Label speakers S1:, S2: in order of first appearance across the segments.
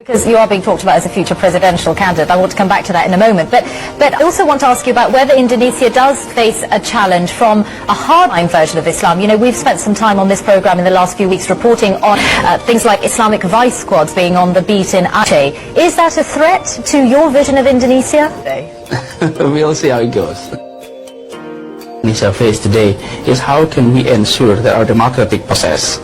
S1: Because you are being talked about as a future presidential candidate. I want to come back to that in a moment. But I also want to ask you about whether Indonesia does face a challenge from a hardline version of Islam. You know, we've spent some time on this program in the last few weeks reporting on things like Islamic vice squads being on the beat in Aceh. Is that a threat to your vision of Indonesia?
S2: We'll see how it goes. Indonesia face today is how can we ensure that our democratic process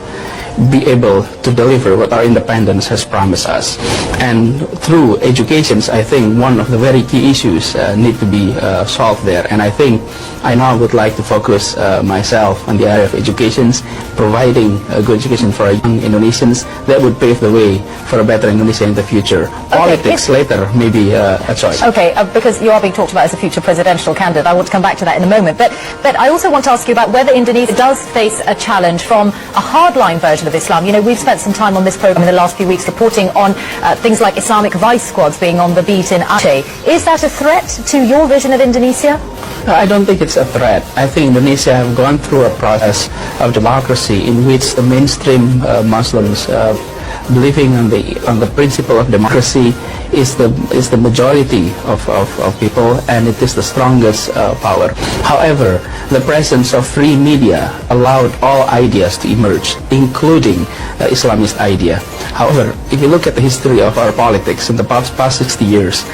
S2: be able to deliver what our independence has promised us. And through education, I think one of the very key issues need to be solved there. And I think I now would like to focus myself on the area of education, providing a good education for our young Indonesians that would pave the way for a better Indonesia in the future. Politics later may be a choice.
S1: Okay, because you are being talked about as a future presidential candidate. I want to come back to that in a moment. But I also want to ask you about whether Indonesia does face a challenge from a hardline version of Islam. You know, we've spent some time on this program in the last few weeks reporting on things like Islamic vice squads being on the beat in Aceh. Is that a threat to your vision of Indonesia?
S2: I don't think it's a threat. I think Indonesia have gone through a process of democracy in which the mainstream Muslims believing on the principle of democracy is the majority of people, and it is the strongest power. However, the presence of free media allowed all ideas to emerge, including Islamist idea. However, if you look at the history of our politics in the past 60 years,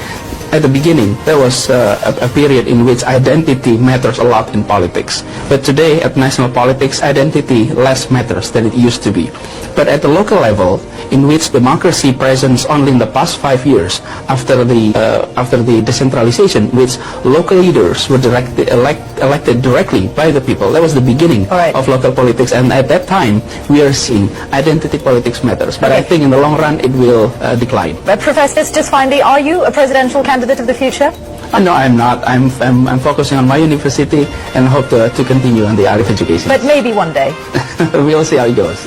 S2: at the beginning, there was a period in which identity matters a lot in politics. But today, at national politics, identity less matters than it used to be. But at the local level, in which democracy presents only in the past 5 years, after the decentralization, which local leaders were elected directly by the people, that was the beginning of local politics. And at that time, we are seeing identity politics matters. But I think in the long run, it will decline.
S1: But Professor, just finally, are you a presidential candidate of the future?
S2: No, I'm not. I'm focusing on my university and hope to continue on the art of education.
S1: But maybe one day.
S2: We'll see how it goes.